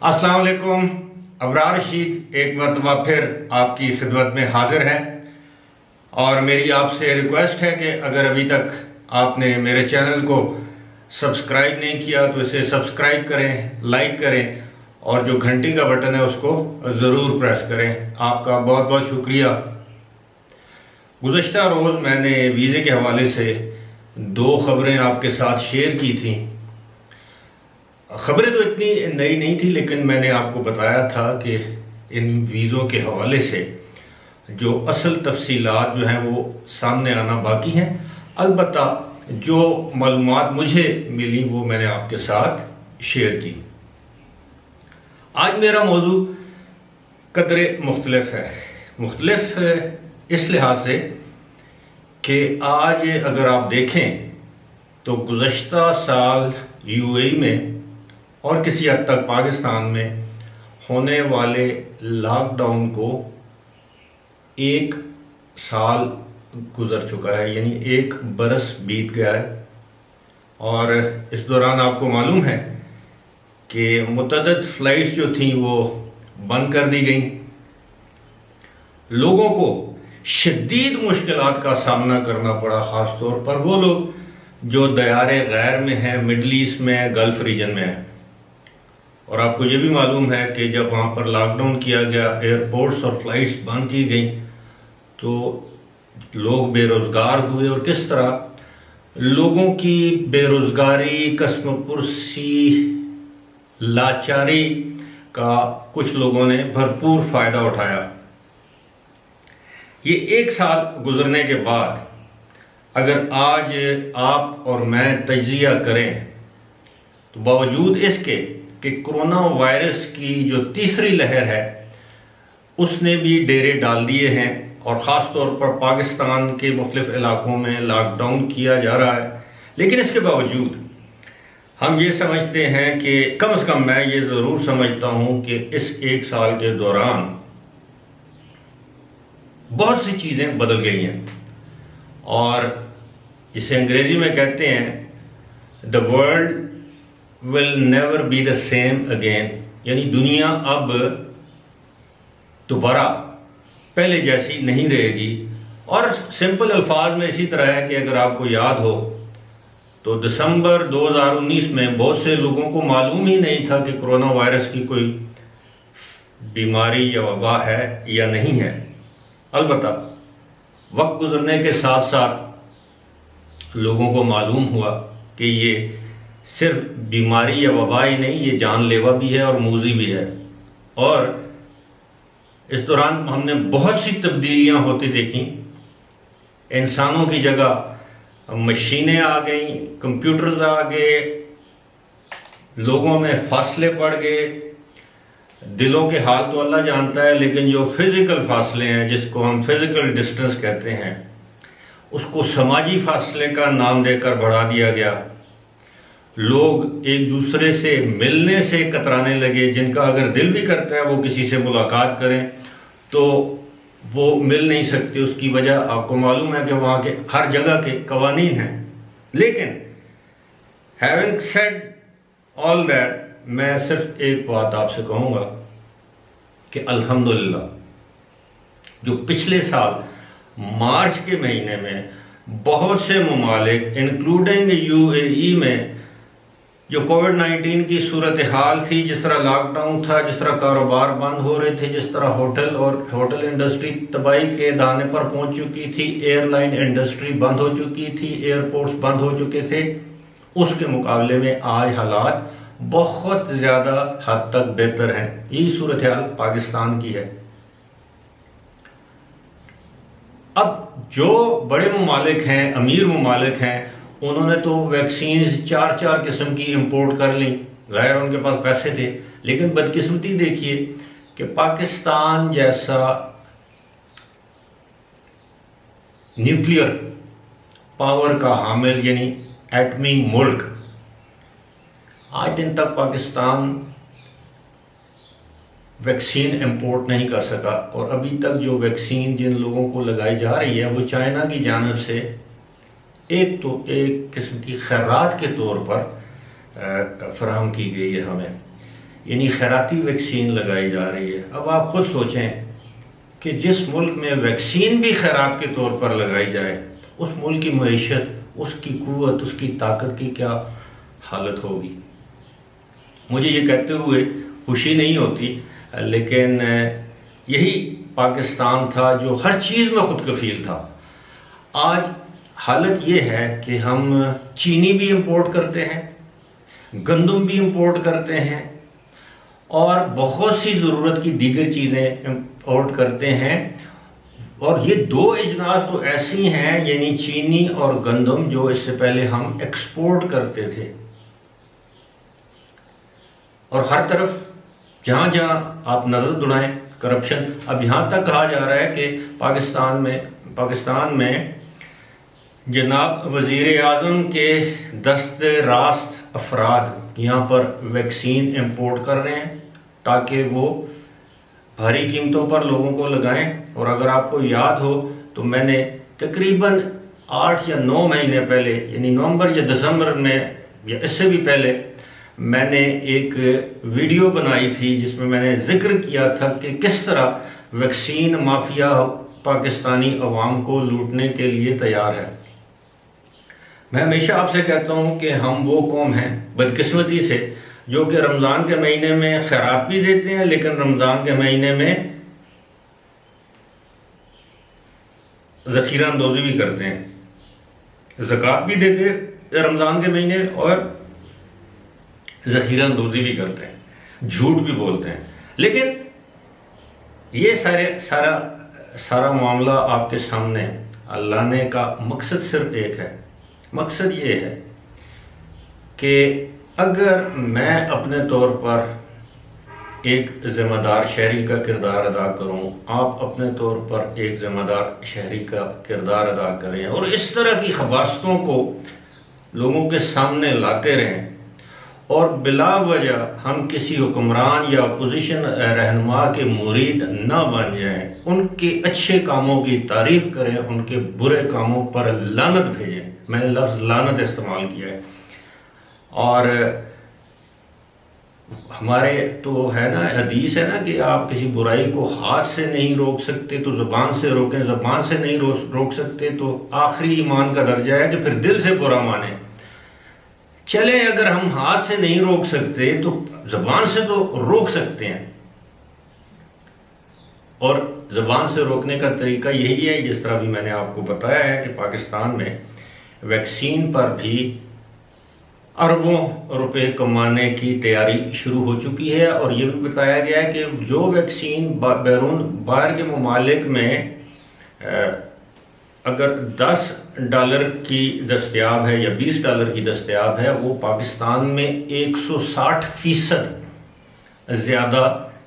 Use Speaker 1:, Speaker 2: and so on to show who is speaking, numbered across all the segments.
Speaker 1: السلام علیکم. ابرار رشید ایک مرتبہ پھر آپ کی خدمت میں حاضر ہے اور میری آپ سے ریکویسٹ ہے کہ اگر ابھی تک آپ نے میرے چینل کو سبسکرائب نہیں کیا تو اسے سبسکرائب کریں، لائک کریں اور جو گھنٹی کا بٹن ہے اس کو ضرور پریس کریں. آپ کا بہت بہت شکریہ. گزشتہ روز میں نے ویزے کے حوالے سے 2 خبریں آپ کے ساتھ شیئر کی تھیں. خبریں تو اتنی نئی نہیں تھی، لیکن میں نے آپ کو بتایا تھا کہ ان ویزوں کے حوالے سے جو اصل تفصیلات جو ہیں وہ سامنے آنا باقی ہیں. البتہ جو معلومات مجھے ملی وہ میں نے آپ کے ساتھ شیئر کی. آج میرا موضوع قدرے مختلف ہے. مختلف اس لحاظ سے کہ آج اگر آپ دیکھیں تو گزشتہ سال یو اے ای میں اور کسی حد تک پاکستان میں ہونے والے لاک ڈاؤن کو 1 سال گزر چکا ہے، یعنی 1 برس بیت گیا ہے. اور اس دوران آپ کو معلوم ہے کہ متعدد فلائٹس جو تھیں وہ بند کر دی گئیں. لوگوں کو شدید مشکلات کا سامنا کرنا پڑا، خاص طور پر وہ لوگ جو دیار غیر میں ہیں، مڈل ایسٹ میں، گلف ریجن میں ہیں. اور آپ کو یہ بھی معلوم ہے کہ جب وہاں پر لاک ڈاؤن کیا گیا، ایئرپورٹس اور فلائٹس بند کی گئیں تو لوگ بے روزگار ہوئے، اور کس طرح لوگوں کی بے روزگاری، قسم پرسی، لاچاری کا کچھ لوگوں نے بھرپور فائدہ اٹھایا. یہ 1 سال گزرنے کے بعد اگر آج آپ اور میں تجزیہ کریں تو باوجود اس کے کہ کرونا وائرس کی جو تیسری لہر ہے اس نے بھی ڈیرے ڈال دیے ہیں اور خاص طور پر پاکستان کے مختلف علاقوں میں لاک ڈاؤن کیا جا رہا ہے، لیکن اس کے باوجود ہم یہ سمجھتے ہیں کہ کم از کم میں یہ ضرور سمجھتا ہوں کہ اس 1 سال کے دوران بہت سی چیزیں بدل گئی ہیں، اور جسے انگریزی میں کہتے ہیں the world will never be the same again، یعنی دنیا اب دوبارہ پہلے جیسی نہیں رہے گی. اور سمپل الفاظ میں اسی طرح ہے کہ اگر آپ کو یاد ہو تو دسمبر 2019 میں بہت سے لوگوں کو معلوم ہی نہیں تھا کہ کرونا وائرس کی کوئی بیماری یا وبا ہے یا نہیں ہے. البتہ وقت گزرنے کے ساتھ ساتھ لوگوں کو معلوم ہوا کہ یہ صرف بیماری یا وبا ہی نہیں، یہ جان لیوا بھی ہے اور موذی بھی ہے. اور اس دوران ہم نے بہت سی تبدیلیاں ہوتی دیکھیں. انسانوں کی جگہ مشینیں آ گئیں، کمپیوٹرز آ گئے، لوگوں میں فاصلے پڑ گئے. دلوں کے حال تو اللہ جانتا ہے، لیکن جو فزیکل فاصلے ہیں جس کو ہم فزیکل ڈسٹنس کہتے ہیں اس کو سماجی فاصلے کا نام دے کر بڑھا دیا گیا. لوگ ایک دوسرے سے ملنے سے کترانے لگے. جن کا اگر دل بھی کرتا ہے وہ کسی سے ملاقات کریں تو وہ مل نہیں سکتے. اس کی وجہ آپ کو معلوم ہے کہ وہاں کے ہر جگہ کے قوانین ہیں. لیکن having said all that، میں صرف ایک بات آپ سے کہوں گا کہ الحمدللہ جو پچھلے سال مارچ کے مہینے میں بہت سے ممالک انکلوڈنگ یو اے ای میں جو کووڈ-19 کی صورتحال تھی، جس طرح لاک ڈاؤن تھا، جس طرح کاروبار بند ہو رہے تھے، جس طرح ہوٹل انڈسٹری تباہی کے دہانے پر پہنچ چکی تھی، ایئر لائن انڈسٹری بند ہو چکی تھی، ایئرپورٹس بند ہو چکے تھے، اس کے مقابلے میں آج حالات بہت زیادہ حد تک بہتر ہیں. یہی صورتحال پاکستان کی ہے. اب جو بڑے ممالک ہیں، امیر ممالک ہیں، انہوں نے تو ویکسینز 4 قسم کی امپورٹ کر لیں. ظاہر ان کے پاس پیسے تھے، لیکن بدقسمتی دیکھیے کہ پاکستان جیسا نیوکلیئر پاور کا حامل یعنی ایٹمی ملک آج دن تک پاکستان ویکسین امپورٹ نہیں کر سکا. اور ابھی تک جو ویکسین جن لوگوں کو لگائی جا رہی ہے وہ چائنا کی جانب سے ایک قسم کی خیرات کے طور پر فراہم کی گئی ہے ہمیں. یعنی خیراتی ویکسین لگائی جا رہی ہے۔ اب آپ خود سوچیں کہ جس ملک میں ویکسین بھی خیرات کے طور پر لگائی جائے، اس ملک کی معیشت، اس کی قوت، اس کی طاقت کی کیا حالت ہوگی۔ مجھے یہ کہتے ہوئے خوشی نہیں ہوتی، لیکن یہی پاکستان تھا جو ہر چیز میں خود کفیل تھا۔ آج حالت یہ ہے کہ ہم چینی بھی امپورٹ کرتے ہیں، گندم بھی امپورٹ کرتے ہیں، اور بہت سی ضرورت کی دیگر چیزیں امپورٹ کرتے ہیں، اور یہ دو اجناس تو ایسی ہیں، یعنی چینی اور گندم، جو اس سے پہلے ہم ایکسپورٹ کرتے تھے۔ اور ہر طرف جہاں جہاں آپ نظر دوڑائیں کرپشن۔ اب یہاں تک کہا جا رہا ہے کہ پاکستان میں جناب وزیر اعظم کے دست راست افراد یہاں پر ویکسین امپورٹ کر رہے ہیں تاکہ وہ بھاری قیمتوں پر لوگوں کو لگائیں۔ اور اگر آپ کو یاد ہو تو میں نے تقریباً 8 یا 9 مہینے پہلے، یعنی نومبر یا دسمبر میں یا اس سے بھی پہلے، میں نے ایک ویڈیو بنائی تھی جس میں میں نے ذکر کیا تھا کہ کس طرح ویکسین مافیا پاکستانی عوام کو لوٹنے کے لیے تیار ہے۔ میں ہمیشہ آپ سے کہتا ہوں کہ ہم وہ قوم ہیں بدقسمتی سے جو کہ رمضان کے مہینے میں خیرات بھی دیتے ہیں، لیکن رمضان کے مہینے میں ذخیرہ اندوزی بھی کرتے ہیں، زکوٰۃ بھی دیتے ہیں رمضان کے مہینے اور ذخیرہ اندوزی بھی کرتے ہیں، جھوٹ بھی بولتے ہیں۔ لیکن یہ سارا معاملہ آپ کے سامنے لانے کا مقصد صرف ایک ہے۔ مقصد یہ ہے کہ اگر میں اپنے طور پر ایک ذمہ دار شہری کا کردار ادا کروں، آپ اپنے طور پر ایک ذمہ دار شہری کا کردار ادا کریں، اور اس طرح کی خباثتوں کو لوگوں کے سامنے لاتے رہیں، اور بلا وجہ ہم کسی حکمران یا اپوزیشن رہنما کے مرید نہ بن جائیں، ان کے اچھے کاموں کی تعریف کریں، ان کے برے کاموں پر لعنت بھیجیں۔ میں نے لفظ لعنت استعمال کیا ہے۔ اور ہمارے تو ہے نا، حدیث ہے نا کہ آپ کسی برائی کو ہاتھ سے نہیں روک سکتے تو زبان سے روکیں، زبان سے نہیں روک سکتے تو آخری ایمان کا درجہ ہے کہ پھر دل سے برا مانیں۔ چلیں اگر ہم ہاتھ سے نہیں روک سکتے تو زبان سے تو روک سکتے ہیں، اور زبان سے روکنے کا طریقہ یہی ہے جس طرح بھی میں نے آپ کو بتایا ہے کہ پاکستان میں ویکسین پر بھی اربوں روپے کمانے کی تیاری شروع ہو چکی ہے، اور یہ بھی بتایا گیا ہے کہ جو ویکسین باہر کے ممالک میں اگر $10 کی دستیاب ہے یا $20 کی دستیاب ہے، وہ پاکستان میں 160% زیادہ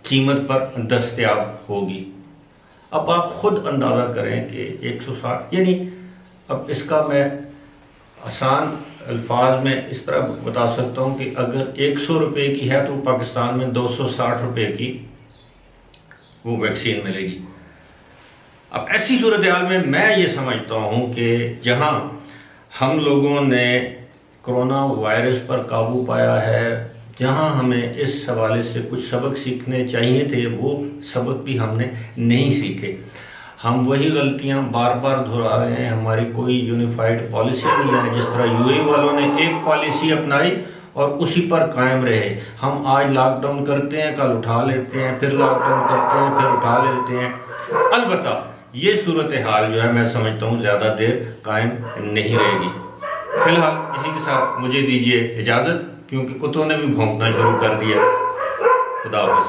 Speaker 1: قیمت پر دستیاب ہوگی۔ اب آپ خود اندازہ کریں کہ 160، یعنی اب اس کا میں آسان الفاظ میں اس طرح بتا سکتا ہوں کہ اگر 100 روپے کی ہے تو پاکستان میں 260 روپے کی وہ ویکسین ملے گی۔ اب ایسی صورتحال میں یہ سمجھتا ہوں کہ جہاں ہم لوگوں نے کرونا وائرس پر قابو پایا ہے، جہاں ہمیں اس حوالے سے کچھ سبق سیکھنے چاہیے تھے، وہ سبق بھی ہم نے نہیں سیکھے۔ ہم وہی غلطیاں بار بار دہرا رہے ہیں، ہماری کوئی یونیفائڈ پالیسی نہیں ہے۔ جس طرح UAE والوں نے ایک پالیسی اپنائی اور اسی پر قائم رہے۔ ہم آج لاک ڈاؤن کرتے ہیں، کل اٹھا لیتے ہیں، پھر لاک ڈاؤن کرتے ہیں، پھر اٹھا لیتے ہیں۔ البتہ یہ صورتحال جو ہے میں سمجھتا ہوں زیادہ دیر قائم نہیں رہے گی۔ فی الحال اسی کے ساتھ مجھے دیجیے اجازت، کیونکہ کتوں نے بھی بھونکنا شروع کر دیا۔ خدا حافظ۔